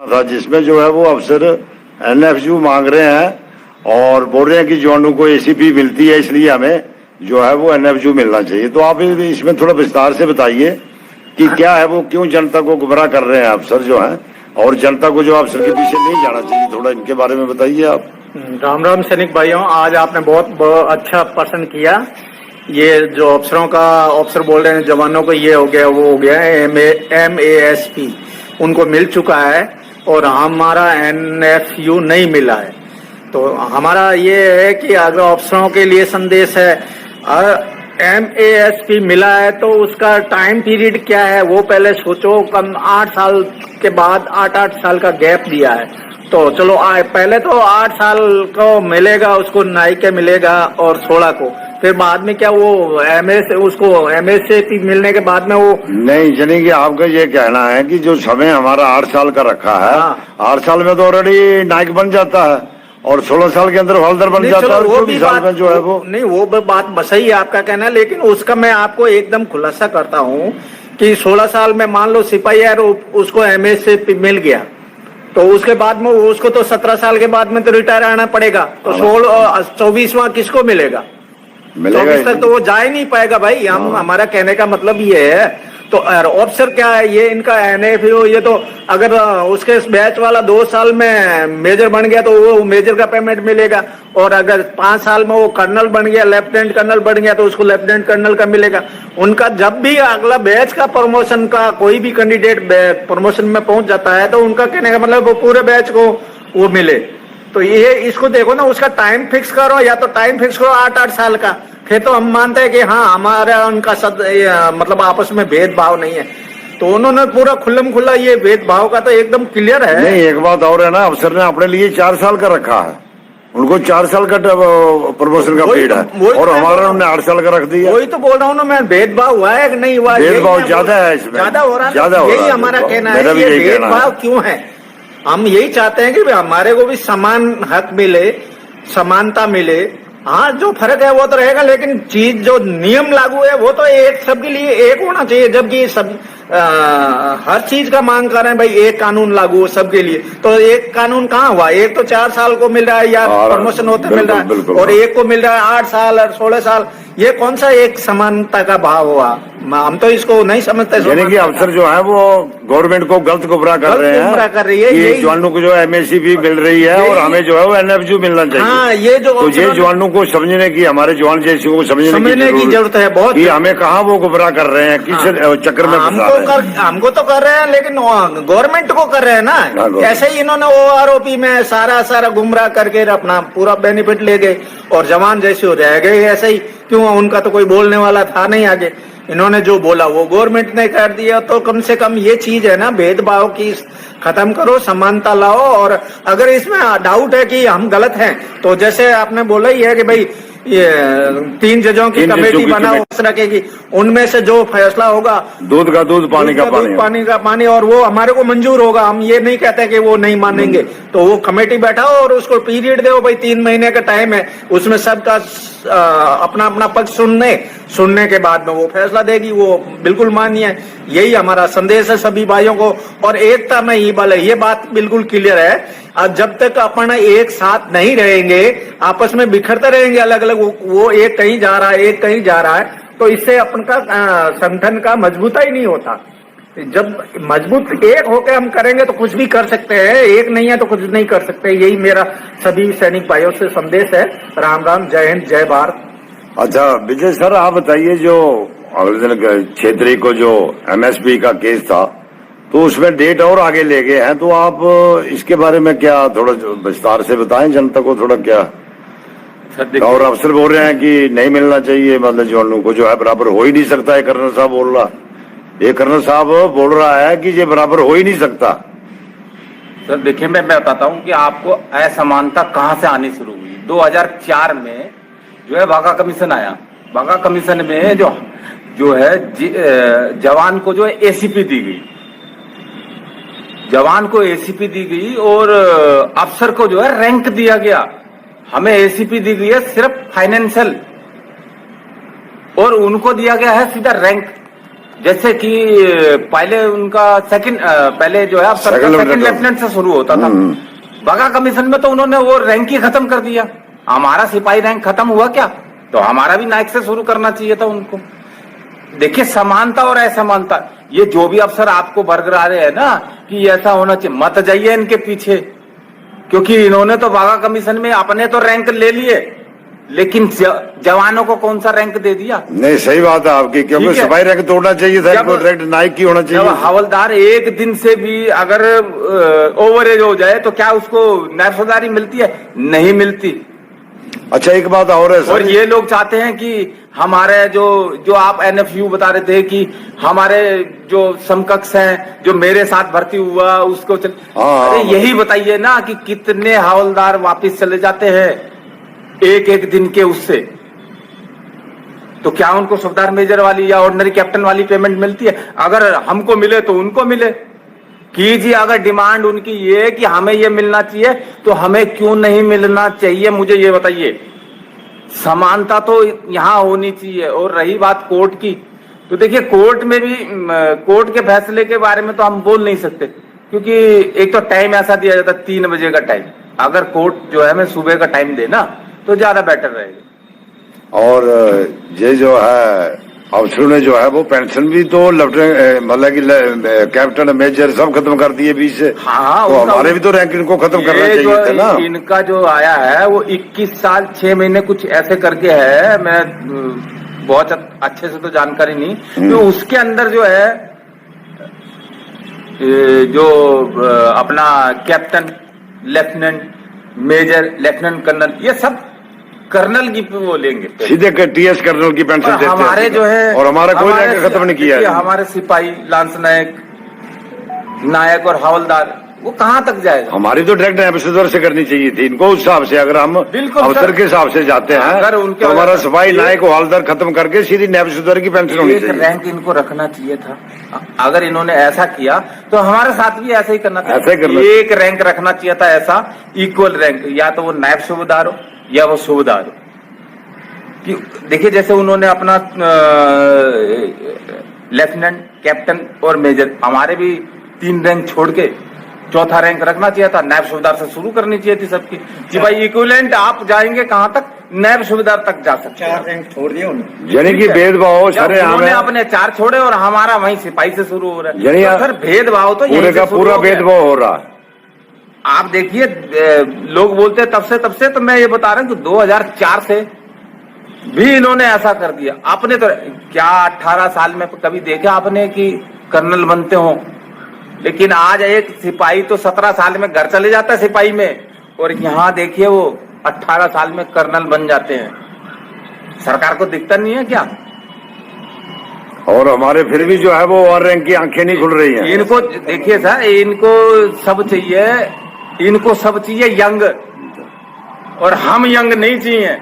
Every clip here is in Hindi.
था जिसमें जो है वो अफसर एनएफयू मांग रहे हैं और बोल रहे हैं कि जवानों को एसीपी मिलती है, इसलिए हमें जो है वो एनएफयू मिलना चाहिए। तो आप इसमें थोड़ा विस्तार से बताइए कि क्या है वो, क्यों जनता को गुमराह कर रहे हैं अफसर जो हैं, और जनता को जो अफसर के पीछे नहीं जाना चाहिए, थोड़ा इनके बारे में बताइए आप। राम राम सैनिक भाइयों, आज आपने बहुत अच्छा प्रश्न किया। ये जो अफसरों का अफसर बोल रहे हैं जवानों को ये हो गया वो हो गया, MASP उनको मिल चुका है और हमारा NFU नहीं मिला है। तो हमारा ये है कि अगर अफसरों के लिए संदेश है, MASP मिला है तो उसका टाइम पीरियड क्या है वो पहले सोचो। कम 8 साल के बाद 8 साल का गैप दिया है, तो चलो पहले तो 8 साल को मिलेगा, उसको नायिका मिलेगा और 16 को, फिर बाद में क्या वो उसको MASP मिलने के बाद में वो नहीं जानी कि आपका ये कहना है कि जो समय हमारा 8 साल का रखा है, 8 साल में तो ऑलरेडी नायक बन जाता है और 16 साल के अंदर हवलदार बन जाता है, वो भी साल में जो है वो नहीं, वो बात सही है आपका कहना है, लेकिन उसका मैं आपको एकदम खुलासा करता हूँ कि 16 साल में मान लो सिपाही है उसको MASP मिल गया, तो उसके बाद में उसको तो 17 साल के बाद में तो रिटायर आना पड़ेगा, तो 24वां किसको मिलेगा? 24 तक तो वो जा ही नहीं पाएगा भाई। हमारा कहने का मतलब ये है। तो ऑफिसर क्या है, ये इनका NFU, ये तो अगर उसके बैच वाला 2 साल में मेजर बन गया तो वो मेजर का पेमेंट मिलेगा, और अगर 5 साल में वो कर्नल बन गया, लेफ्टिनेंट कर्नल बन गया तो उसको लेफ्टिनेंट कर्नल का मिलेगा। उनका जब भी अगला बैच का प्रमोशन का कोई भी कैंडिडेट प्रमोशन में पहुंच जाता है तो उनका कहने का मतलब वो पूरे बैच को वो मिले। तो ये इसको देखो ना, उसका टाइम फिक्स करो, या तो टाइम फिक्स करो 8 साल का, फिर तो हम मानते हैं कि हाँ हमारा उनका मतलब आपस में भेदभाव नहीं है। तो उन्होंने पूरा खुल्लम खुल्ला ये भेदभाव का तो एकदम क्लियर है। नहीं, एक बात और है ना, अफसर ने अपने लिए 4 साल का रखा है, उनको 4 साल का प्रमोशन का पीरियड है, और हमारा उन्होंने 8 साल का रख दिया। वही तो बोल रहा हूँ ना मैं, भेदभाव हुआ है कि नहीं हुआ? भेदभाव ज्यादा है इसमें, ज्यादा हो रहा है, यही हमारा कहना है। भेदभाव क्यों है? हम यही चाहते हैं कि हमारे को भी समान हक मिले, समानता मिले। हाँ, जो फर्क है वो तो रहेगा, लेकिन चीज जो नियम लागू है वो तो एक सबके लिए एक होना चाहिए। जबकि सब हर चीज का मांग कर रहे हैं भाई एक कानून लागू हो सबके लिए, तो एक कानून कहाँ हुआ? एक तो 4 साल को मिल रहा है या प्रमोशन होते मिल रहा है, और एक को मिल रहा है 8 साल और 16 साल। ये कौन सा एक समानता का भाव हुआ? हम तो इसको नहीं समझते। यानी कि अफसर जो है वो गवर्नमेंट को गलत गुमराह कर रहे हैं, गुमराह कर रही है। ये जवानों को जो MASP मिल रही है और हमें जो है वो NFU मिलना चाहिए। हाँ, ये जो तो ये जवानों को समझने की, हमारे जवान जैसे को समझने की जरूरत है बहुत, कि हमें कहाँ वो गुमराह कर रहे हैं, किस चक्कर में हमको तो कर रहे हैं, लेकिन गवर्नमेंट को कर रहे हैं ना। ऐसे ही इन्होंने OROP में सारा गुमराह करके अपना पूरा बेनिफिट ले गए और जवान जैसे हो रह गए ऐसे ही। क्यों? उनका तो कोई बोलने वाला था नहीं आगे, इन्होंने जो बोला वो गवर्नमेंट ने कर दिया। तो कम से कम ये चीज है ना, भेदभाव की खत्म करो, समानता लाओ। और अगर इसमें डाउट है कि हम गलत हैं, तो जैसे आपने बोला ही है कि भाई ये 3 जजों की कमेटी बनाओ, रखेगी, उनमें से जो फैसला होगा, दूध का दूध, पानी का पानी, और वो हमारे को मंजूर होगा। हम ये नहीं कहते कि वो नहीं मानेंगे, तो वो कमेटी बैठाओ और उसको पीरियड दो भाई, 3 महीने का टाइम है, उसमें सबका अपना अपना पक्ष सुनने के बाद में वो फैसला देगी, वो बिल्कुल मानिए। यही हमारा संदेश है सभी भाइयों को। और एकता में ही बल है, ये बात बिल्कुल क्लियर है। जब तक अपन एक साथ नहीं रहेंगे, आपस में बिखरते रहेंगे अलग अलग, वो एक कहीं जा रहा है, एक कहीं जा रहा है, तो इससे अपन का संगठन का मजबूता ही नहीं होता। जब मजबूत एक होकर हम करेंगे तो कुछ भी कर सकते हैं, एक नहीं है तो कुछ नहीं कर सकते। यही मेरा सभी सैनिक भाइयों से संदेश है। राम राम, जय हिंद, जय भारत। अच्छा विजय सर, आप बताइए, जो अगले दिन क्षेत्रीय को जो MSP का केस था, तो उसमें डेट और आगे ले गए हैं, तो आप इसके बारे में क्या थोड़ा विस्तार से बताएं जनता को थोड़ा। क्या और अफसर बोल रहे हैं कि नहीं मिलना चाहिए, मतलब जवानों को जो है बराबर हो ही नहीं सकता है। कर्नल साहब बोल रहा, ये कर्नल साहब बोल रहा है कि ये बराबर हो ही नहीं सकता। सर देखिए, मैं बताता हूँ कि आपको असमानता कहाँ से आनी शुरू हुई। 2004 में जो है बाघा कमीशन आया। बाघा कमीशन में जो है जवान को जो है ACP दी गई, जवान को ACP दी गई, और अफसर को जो है रैंक दिया गया। हमें ACP दी गई है सिर्फ फाइनेंशियल, और उनको दिया गया है सीधा रैंक। जैसे कि पहले उनका पहले जो है अफसर का सेकंड लेफ्टिनेंट से शुरू होता था। बागा कमीशन में तो उन्होंने वो रैंक ही खत्म कर दिया। हमारा सिपाही रैंक खत्म हुआ क्या? तो हमारा भी नायक से शुरू करना चाहिए था उनको। देखिए, समानता और असमानता, ये जो भी अफसर आपको बरकरार रहे हैं ना कि ऐसा होना चाहिए, मत जाइए इनके पीछे, क्योंकि इन्होंने तो बागा कमीशन में अपने तो रैंक ले लिए, लेकिन जवानों को कौन सा रैंक दे दिया? नहीं, सही बात है आपकी, क्योंकि सिपाही रैंक तोड़ना चाहिए था, डायरेक्ट नायक की होना चाहिए। जब हवलदार एक दिन से भी अगर ओवरेज हो जाए तो क्या उसको नायब सूबेदारी मिलती है? नहीं मिलती। अच्छा, एक बात और है सर, और ये लोग चाहते हैं कि हमारे जो आप NFU बता रहे थे कि हमारे जो समकक्ष हैं, जो मेरे साथ भर्ती हुआ उसको अरे यही बताइए ना कि कितने हवलदार वापस चले जाते हैं एक एक दिन के उससे, तो क्या उनको सूबेदार मेजर वाली या ऑर्डिनरी कैप्टन वाली पेमेंट मिलती है? अगर हमको मिले तो उनको मिले, कीजिए। अगर डिमांड उनकी ये है कि हमें ये मिलना चाहिए तो हमें क्यों नहीं मिलना चाहिए, मुझे ये बताइए। समानता तो यहाँ होनी चाहिए। और रही बात कोर्ट की, तो देखिए कोर्ट में भी कोर्ट के फैसले के बारे में तो हम बोल नहीं सकते, क्योंकि एक तो टाइम ऐसा दिया जाता है 3 बजे का टाइम। अगर कोर्ट जो है हमें सुबह का टाइम देना तो ज्यादा बेटर रहेगा। और ये जो है अफसरों ने जो है वो पेंशन भी तो लेफ्टिनेंट मतलब कि कैप्टन मेजर सब खत्म कर दिए बीच से। हाँ, तो हमारे भी तो रैंक इनको खत्म करना चाहिए था ना। इनका जो आया है वो 21 साल 6 महीने कुछ ऐसे करके है, मैं बहुत अच्छे से तो जानकारी नहीं, तो उसके अंदर जो है जो अपना captain, lieutenant, major, lieutenant colonel, ये सब कर्नल की वो लेंगे सीधे TS कर्नल की पेंशन देते हैं। हमारे जो है, और हमारा कोई रैंक खत्म नहीं किया है। हमारे सिपाही, लांस नायक, नायक और हवलदार वो कहाँ तक जाएगा? हमारी तो डायरेक्ट एम्बेसडर से करनी चाहिए थी इनको। उस हिसाब से अगर हम अफसर के हिसाब से जाते हैं अगर उनके तो हमारा सिपाही, नायक, हवलदार खत्म करके सीधी एम्बेसडर की पेंशन होनी चाहिए। रैंक इनको रखना चाहिए था। अगर इन्होंने ऐसा किया तो हमारे साथ भी ऐसा ही करना था। एक रैंक रखना चाहिए था ऐसा, इक्वल रैंक, या तो वो नायब सूबेदार हो या वो सूबेदार हो। देखिए जैसे उन्होंने अपना लेफ्टिनेंट, कैप्टन और मेजर, हमारे भी 3 रैंक छोड़ के 4था रैंक रखना चाहिए था। नायब सूबेदार से शुरू करनी चाहिए थी सबकी कि भाई इक्विवेलेंट आप जाएंगे कहां तक? नायब सूबेदार तक जा सकते। 4 रैंक छोड़ दिए उन्होंने, यानी कि भेदभाव सारे उन्होंने अपने 4 छोड़े और हमारा वहीं सिपाही से शुरू हो रहा है। यानी तो सर भेदभाव तो पूरे का पूरा भेदभाव हो रहा है। आप देखिए लोग बोलते हैं तब से, तो मैं ये बता रहा हूँ कि 2004 से भी इन्होंने ऐसा कर दिया। आपने तो क्या 18 साल में कभी देखा आपने कि कर्नल बनते हो? लेकिन आज एक सिपाही तो 17 साल में घर चले जाता है सिपाही में, और यहाँ देखिए वो 18 साल में कर्नल बन जाते हैं। सरकार को दिखता नहीं है क्या? और हमारे फिर भी जो है वो और रैंक की आंखें नहीं खुल रही हैं। इनको देखिए सर, इनको सब चाहिए यंग, और हम यंग नहीं चाहिए।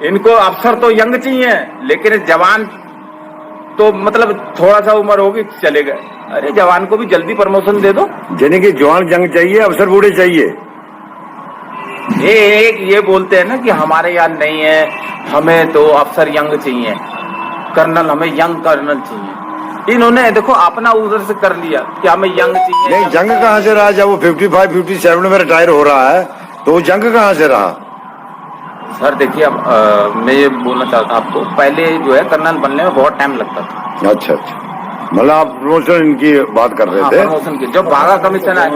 इनको अफसर तो यंग चाहिए, लेकिन जवान तो मतलब थोड़ा सा उम्र होगी चलेगा। अरे जवान को भी जल्दी प्रमोशन दे दो। यानी कि जवान यंग चाहिए, अफसर बूढ़े चाहिए। ये बोलते हैं ना कि हमारे यहाँ नहीं है, हमें तो अफसर यंग चाहिए, कर्नल, हमें यंग कर्नल चाहिए। इन्होंने देखो अपना उधर से कर लिया कि हमें यंग चाहिए। नहीं, जंग कहाँ से रहा? जब वो 55-57 में रिटायर हो रहा है तो वो जंग कहाँ से रहा? सर देखिए, अब मैं ये बोलना चाहता हूँ आपको, पहले जो है कर्नल बनने में बहुत टाइम लगता था। अच्छा, मतलब आप प्रमोशन इनकी बात कर रहे थे? प्रमोशन की जब बागा कमीशन आया,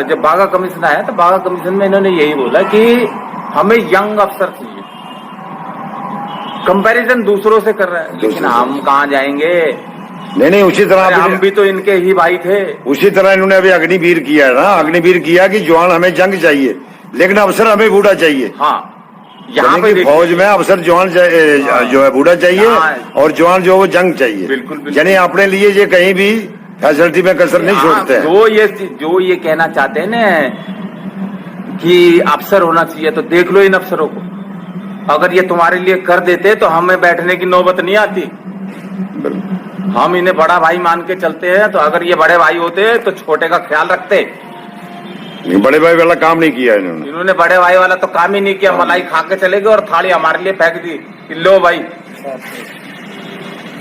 जब बागा कमीशन आया तो बागा कमीशन में इन्होंने यही बोला कि हमें यंग अफसर चाहिए। कंपैरिजन दूसरों से कर रहे हैं, लेकिन हम कहाँ जाएंगे? नहीं, उसी तरह हम भी तो इनके ही भाई थे। उसी तरह इन्होंने अभी अग्निवीर किया है ना। अग्निवीर किया कि जवान हमें जंग चाहिए, लेकिन अफसर हमें बूढ़ा चाहिए। हाँ, यहाँ पे फौज में अफसर जवान जो है बूढ़ा चाहिए, और जवान जो वो जंग चाहिए। बिल्कुल। यानी अपने लिए ये कहीं भी फैसिलिटी में कसर नहीं छोड़ते हैं। जो ये कहना चाहते हैं ना कि अफसर होना चाहिए, तो देख लो इन अफसरों को। अगर ये तुम्हारे लिए कर देते तो हमें बैठने की नौबत नहीं आती। हम इन्हें बड़ा भाई मान के चलते हैं, तो अगर ये बड़े भाई होते तो छोटे का ख्याल रखते। बड़े भाई वाला काम नहीं किया इन्होंने बड़े भाई वाला तो काम ही नहीं किया। मलाई खा के चले गए और थाली हमारे लिए फेंक दी कि लो भाई।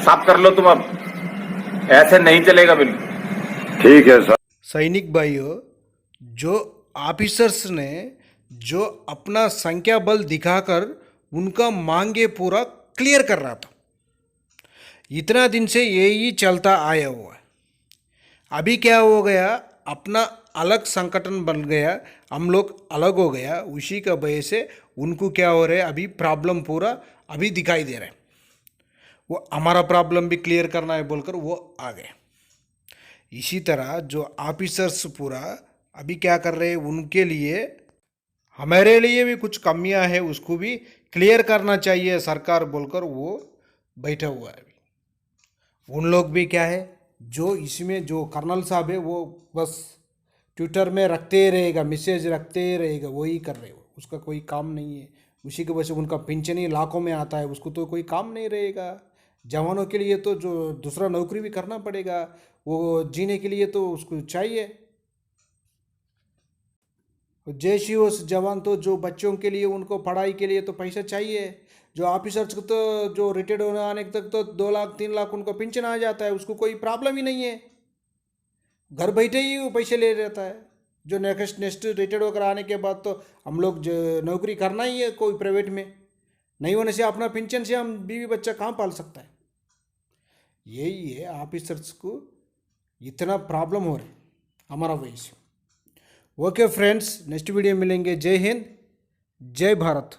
साफ कर लो तुम अब, ऐसे नहीं चलेगा बिल्कुल। ठीक है सर। सैनिक भाइयों, जो ऑफिसर्स ने जो अपना संख्या बल दिखाकर उनका मांगे पूरा क्लियर कर रहा था, इतना दिन से यही चलता आया हुआ है। अभी क्या हो गया, अपना अलग संगठन बन गया, हम लोग अलग हो गया, उसी का वजह से उनको क्या हो रहा है, अभी प्रॉब्लम पूरा अभी दिखाई दे रहा है। वो हमारा प्रॉब्लम भी क्लियर करना है बोलकर वो आ गए। इसी तरह जो ऑफिसर्स पूरा अभी क्या कर रहे हैं, उनके लिए हमारे लिए भी कुछ कमियां हैं, उसको भी क्लियर करना चाहिए सरकार बोलकर वो बैठा हुआ है। अभी उन लोग भी क्या है, जो इसमें जो कर्नल साहब है वो बस ट्विटर में रखते रहेगा, मैसेज रखते रहेगा, वही कर रहे हो, उसका कोई काम नहीं है। उसी की वजह से उनका पेंशन ही लाखों में आता है, उसको तो कोई काम नहीं रहेगा। जवानों के लिए तो जो दूसरा नौकरी भी करना पड़ेगा, वो जीने के लिए तो उसको चाहिए। जैसी उस जवान तो जो बच्चों के लिए उनको पढ़ाई के लिए तो पैसा चाहिए। जो ऑफिसर्स को तो जो रिटायर्ड होने आने तक तो 2 लाख 3 लाख उनको पेंशन आ जाता है, उसको कोई प्रॉब्लम ही नहीं है, घर बैठे ही वो पैसे ले रहता है। जो नेक्स्ट रिटायर्ड होकर आने के बाद तो हम लोग नौकरी करना ही है कोई प्राइवेट में, नहीं होने से अपना पेंशन से हम बीवी बच्चा कहाँ पाल सकता है। यही है ऑफिसर्स को इतना प्रॉब्लम हो रहा है हमारा वजह से। ओके फ्रेंड्स, नेक्स्ट वीडियो मिलेंगे। जय हिंद, जय भारत।